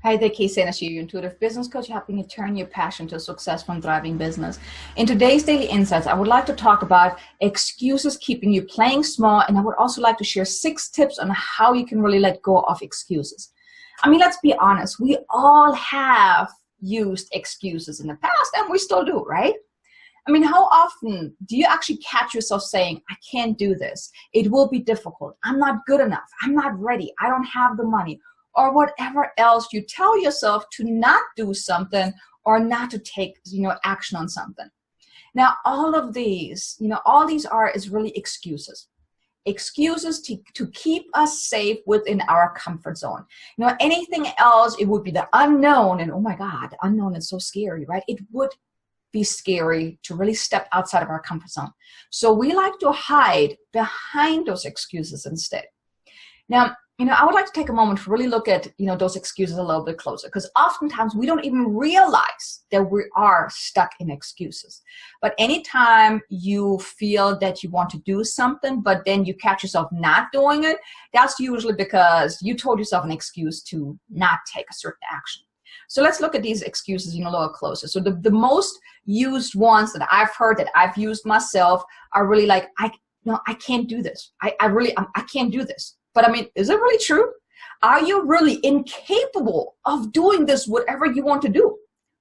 Hi there, Casey Ennis, your intuitive business coach, helping you turn your passion to a successful and thriving business. In today's Daily Insights, I would like to talk about excuses keeping you playing small, and I would also like to share 6 tips on how you can really let go of excuses. I mean, let's be honest, we all have used excuses in the past, and we still do, right? I mean, how often do you actually catch yourself saying, I can't do this, it will be difficult, I'm not good enough, I'm not ready, I don't have the money, or whatever else you tell yourself to not do something or not to take, action on something. Now, all of these, all these are is really excuses. Excuses to keep us safe within our comfort zone. Anything else, it would be the unknown, and oh my God, the unknown is so scary, right? It would be scary to really step outside of our comfort zone. So we like to hide behind those excuses instead. Now, I would like to take a moment to really look at, those excuses a little bit closer, because oftentimes we don't even realize that we are stuck in excuses. But anytime you feel that you want to do something, but then you catch yourself not doing it, that's usually because you told yourself an excuse to not take a certain action. So let's look at these excuses, a little closer. So the most used ones that I've heard, that I've used myself, are really like, I can't do this. I can't do this. But I mean, is it really true? Are you really incapable of doing this, whatever you want to do?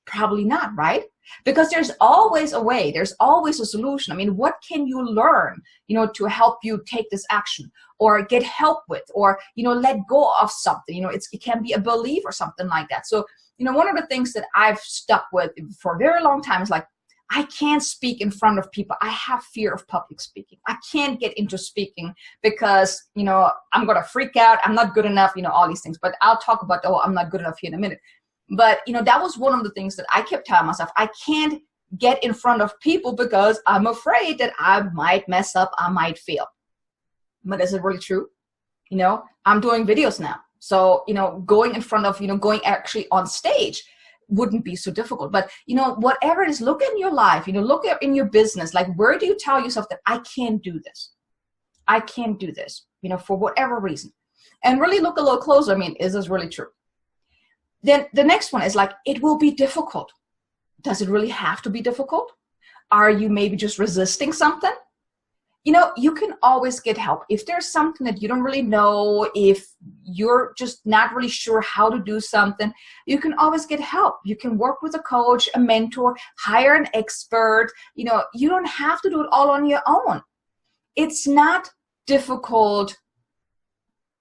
Probably not, right? Because there's always a way. There's always a solution. I mean, what can you learn, to help you take this action or get help with, or, let go of something? It can be a belief or something like that. So, one of the things that I've stuck with for a very long time is like, I can't speak in front of people. I have fear of public speaking. I can't get into speaking because, I'm going to freak out. I'm not good enough, all these things. But I'll talk about, I'm not good enough here in a minute. But, that was one of the things that I kept telling myself. I can't get in front of people because I'm afraid that I might mess up. I might fail. But is it really true? I'm doing videos now. So, going in front of, going actually on stage wouldn't be so difficult. But whatever it is, look in your life, look in your business, like, where do you tell yourself that I can't do this? I can't do this, for whatever reason. And really look a little closer. I mean, is this really true? Then the next one is like, it will be difficult. Does it really have to be difficult? Are you maybe just resisting something? You can always get help. If there's something that you don't really know, if you're just not really sure how to do something, you can always get help. You can work with a coach, a mentor, hire an expert. You don't have to do it all on your own. It's not difficult.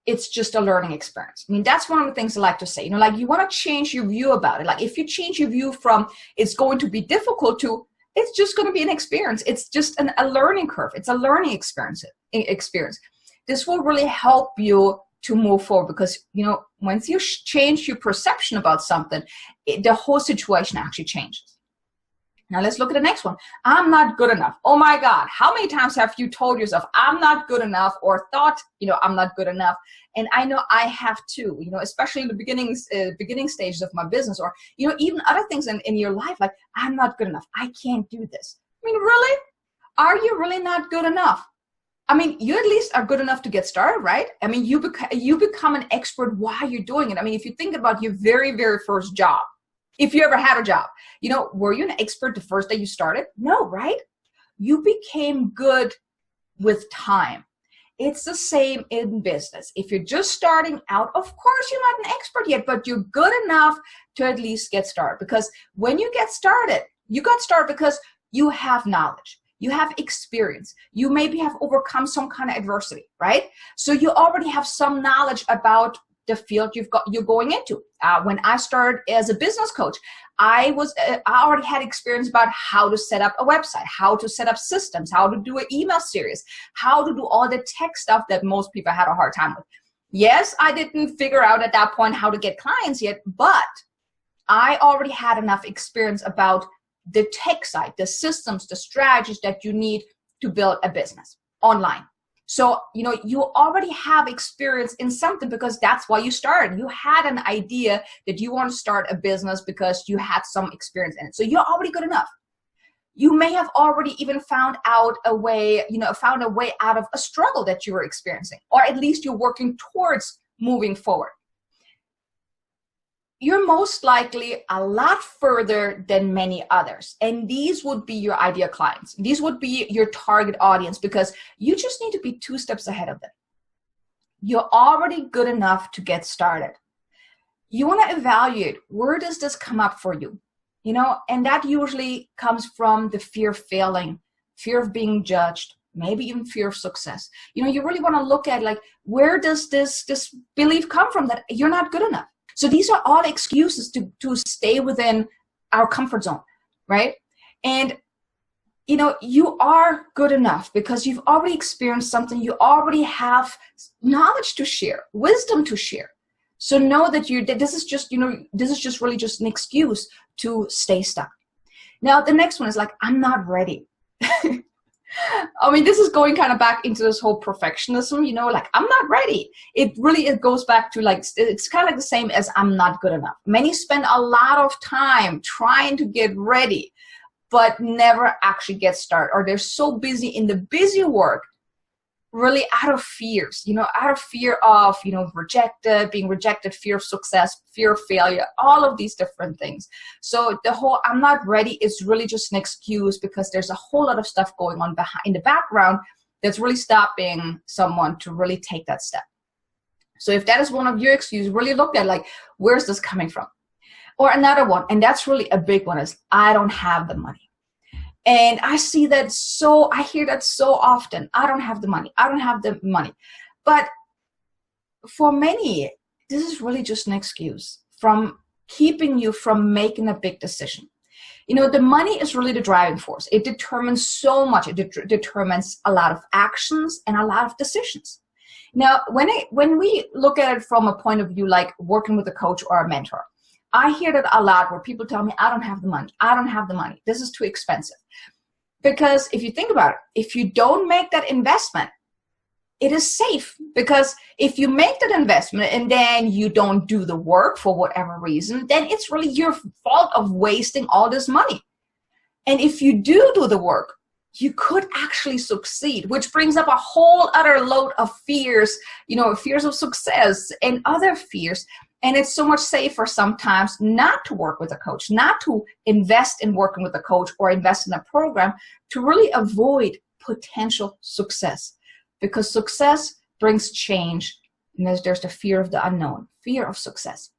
It's just a learning experience. I mean, that's one of the things I like to say. Like, you want to change your view about it. Like, if you change your view from it's going to be difficult to it's just going to be an experience. It's just a learning curve. It's a learning experience. This will really help you to move forward because, once you change your perception about something, the whole situation actually changes. Now let's look at the next one. I'm not good enough. Oh my God. How many times have you told yourself, I'm not good enough, or thought, I'm not good enough? And I know I have too, especially in the beginning stages of my business, or, even other things in your life, like, I'm not good enough. I can't do this. I mean, really? Are you really not good enough? I mean, you at least are good enough to get started, right? I mean, you become an expert while you're doing it. I mean, if you think about your very, very first job, if you ever had a job, were you an expert the first day you started? No, right? You became good with time. It's the same in business. If you're just starting out, of course, you're not an expert yet, but you're good enough to at least get started. Because when you get started, you got started because you have knowledge. You have experience. You maybe have overcome some kind of adversity, right? So you already have some knowledge about the field you're going into. When I started as a business coach, I already had experience about how to set up a website, how to set up systems, how to do an email series, how to do all the tech stuff that most people had a hard time with. Yes, I didn't figure out at that point how to get clients yet, but I already had enough experience about the tech side, the systems, the strategies that you need to build a business online. So, you already have experience in something because that's why you started. You had an idea that you want to start a business because you had some experience in it. So you're already good enough. You may have already even found a way out of a struggle that you were experiencing, or at least you're working towards moving forward. you're most likely a lot further than many others. And these would be your ideal clients. These would be your target audience, because you just need to be 2 steps ahead of them. You're already good enough to get started. You want to evaluate, where does this come up for you? You know, and that usually comes from the fear of failing, fear of being judged, maybe even fear of success. You know, you really want to look at, like, where does this belief come from that you're not good enough? So these are all excuses to stay within our comfort zone, right? And, you know, you are good enough because you've already experienced something. You already have knowledge to share, wisdom to share. So know that this is just, you know, this is just really just an excuse to stay stuck. Now, the next one is like, I'm not ready. I mean, this is going kind of back into this whole perfectionism, you know, like, I'm not ready. It goes back to, like, it's kind of like the same as I'm not good enough. Many spend a lot of time trying to get ready, but never actually get started, or they're so busy in the busy work, really out of fears, you know, out of fear of, you know, being rejected, fear of success, fear of failure, all of these different things. So the whole I'm not ready is really just an excuse, because there's a whole lot of stuff going on in the background that's really stopping someone to really take that step. So if that is one of your excuses, really look at, like, where's this coming from? Or another one, and that's really a big one, is I don't have the money. And I see that I hear that so often. I don't have the money. I don't have the money. But for many, this is really just an excuse from keeping you from making a big decision. You know, the money is really the driving force. It determines so much. It determines a lot of actions and a lot of decisions. Now, when we look at it from a point of view like working with a coach or a mentor, I hear that a lot where people tell me, I don't have the money. I don't have the money. This is too expensive. Because if you think about it, if you don't make that investment, it is safe. Because if you make that investment and then you don't do the work for whatever reason, then it's really your fault of wasting all this money. And if you do the work, you could actually succeed, which brings up a whole other load of fears, you know, fears of success and other fears. And it's so much safer sometimes not to work with a coach, not to invest in working with a coach or invest in a program, to really avoid potential success. Because success brings change, and there's the fear of the unknown, fear of success.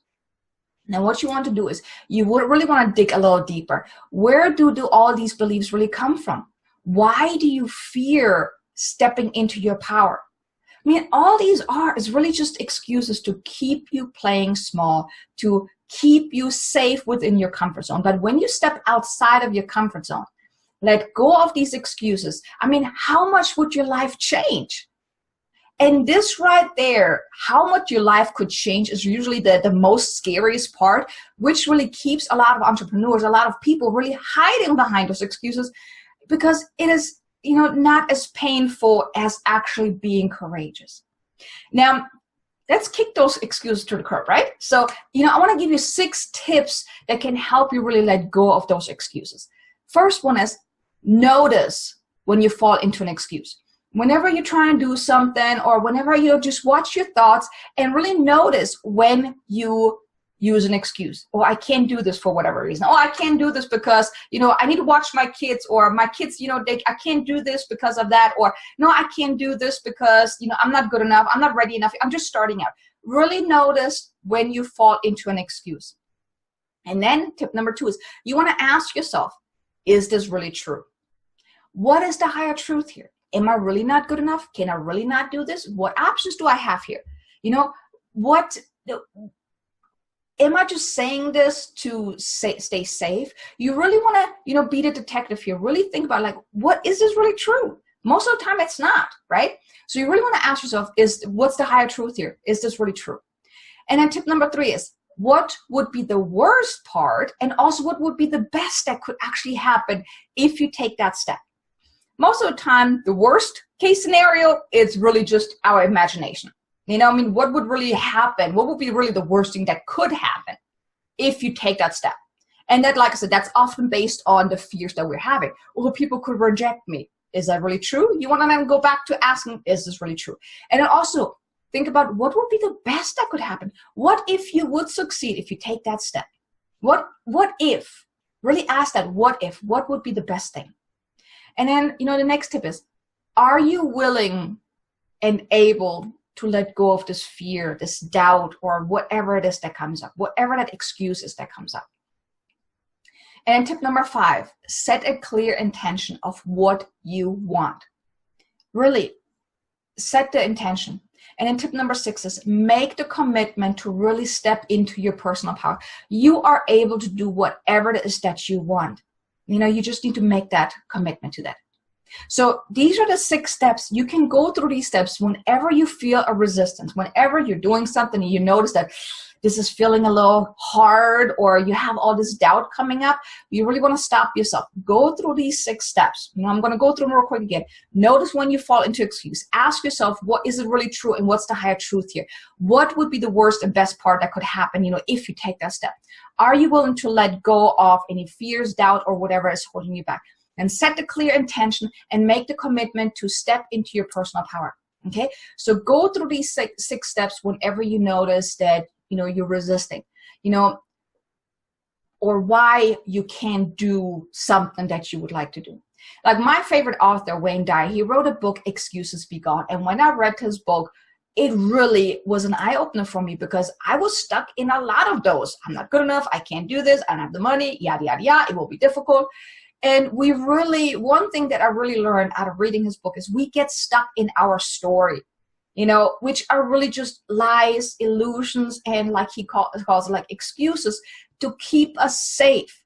Now, what you want to do is you would really want to dig a little deeper. Where do all these beliefs really come from? Why do you fear stepping into your power? I mean, all these is really just excuses to keep you playing small, to keep you safe within your comfort zone. But when you step outside of your comfort zone, let go of these excuses. I mean, how much would your life change? And this right there, how much your life could change, is usually the most scariest part, which really keeps a lot of entrepreneurs, a lot of people really hiding behind those excuses, because it is, you know, not as painful as actually being courageous. Now, let's kick those excuses to the curb, right? So, you know, I want to give you 6 tips that can help you really let go of those excuses. First one is, notice when you fall into an excuse. Whenever you try and do something, or whenever you just watch your thoughts and really notice when you use an excuse. Oh, I can't do this for whatever reason. Oh, I can't do this because, you know, I need to watch my kids, or my kids, you know, I can't do this because of that, or no, I can't do this because, you know, I'm not good enough. I'm not ready enough. I'm just starting out. Really notice when you fall into an excuse. And then tip number 2 is you want to ask yourself, is this really true? What is the higher truth here? Am I really not good enough? Can I really not do this? What options do I have here? You know, am I just saying this to stay safe? You really want to, you know, be the detective here. Really think about, like, what is this really true? Most of the time it's not, right? So you really want to ask yourself, what's the higher truth here? Is this really true? And then tip number 3 is, what would be the worst part, and also what would be the best that could actually happen if you take that step? Most of the time, the worst case scenario is really just our imagination. You know, I mean, what would really happen? What would be really the worst thing that could happen if you take that step? And that, like I said, that's often based on the fears that we're having. Well, people could reject me. Is that really true? You want to then go back to asking, is this really true? And then also, Think about what would be the best that could happen. What if you would succeed if you take that step? What if? Really ask that what if. What would be the best thing? And then, the next tip is, are you willing and able to let go of this fear, this doubt, or whatever it is that comes up, whatever that excuse is that comes up? And tip number 5, set a clear intention of what you want. Really, set the intention. And then tip number 6 is make the commitment to really step into your personal power. You are able to do whatever it is that you want. You just need to make that commitment to that. So these are the 6 steps. You can go through these steps whenever you feel a resistance, whenever you're doing something and you notice that this is feeling a little hard, or you have all this doubt coming up. You really want to stop yourself. Go through these 6 steps. I'm going to go through them real quick again. Notice when you fall into excuse. Ask yourself, what is it really true and what's the higher truth here? What would be the worst and best part that could happen, if you take that step? Are you willing to let go of any fears, doubt, or whatever is holding you back? And set the clear intention and make the commitment to step into your personal power. Okay? So go through these 6 steps whenever you notice that you're resisting, or why you can't do something that you would like to do. Like my favorite author, Wayne Dyer, he wrote a book, Excuses Be Gone. And when I read his book, it really was an eye-opener for me, because I was stuck in a lot of those. I'm not good enough. I can't do this. I don't have the money, yada, yada, yada. It will be difficult. And one thing that I really learned out of reading his book is we get stuck in our story, which are really just lies, illusions, and like he calls it, like excuses to keep us safe.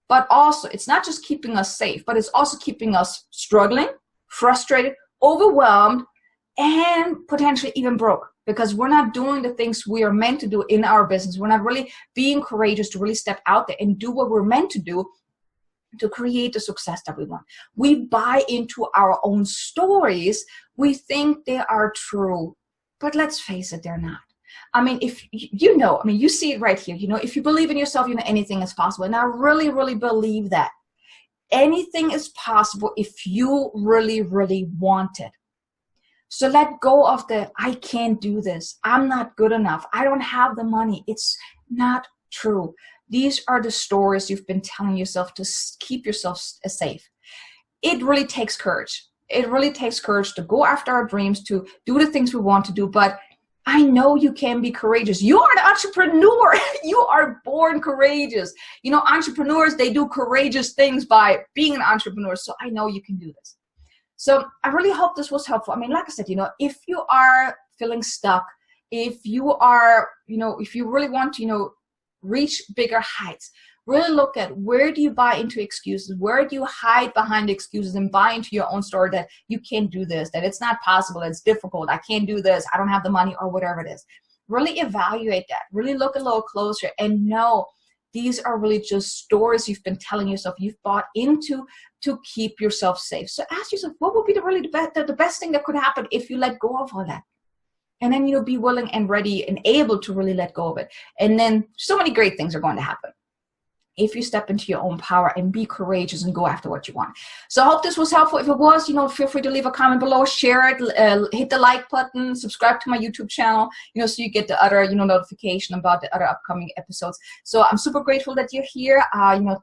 But also, it's not just keeping us safe, but it's also keeping us struggling, frustrated, overwhelmed, and potentially even broke, because we're not doing the things we are meant to do in our business. We're not really being courageous to really step out there and do what we're meant to do to create the success that we want. We buy into our own stories. We think they are true, but let's face it, they're not. If you see it right here, if you believe in yourself, anything is possible. And I really, really believe that anything is possible if you really, really want it. So let go of the, I can't do this. I'm not good enough. I don't have the money. It's not true. These are the stories you've been telling yourself to keep yourself safe. It really takes courage. It really takes courage to go after our dreams, to do the things we want to do. But I know you can be courageous. You are an entrepreneur. You are born courageous. Entrepreneurs, they do courageous things by being an entrepreneur. So I know you can do this. So I really hope this was helpful. Like I said, if you are feeling stuck, if you are, if you really want to, reach bigger heights, really look at, where do you buy into excuses? Where do you hide behind excuses and buy into your own story that you can't do this, that it's not possible, it's difficult, I can't do this, I don't have the money, or whatever it is. Really evaluate that. Really look a little closer and know these are really just stories you've been telling yourself, you've bought into to keep yourself safe. So ask yourself, what would be the best thing that could happen if you let go of all that? And then be willing and ready and able to really let go of it. And then so many great things are going to happen if you step into your own power and be courageous and go after what you want. So I hope this was helpful. If it was, feel free to leave a comment below, share it, hit the like button, subscribe to my YouTube channel, so you get the other, notification about the other upcoming episodes. So I'm super grateful that you're here.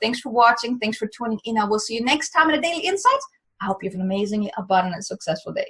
Thanks for watching. Thanks for tuning in. I will see you next time in the Daily Insights. I hope you have an amazingly abundant and successful day.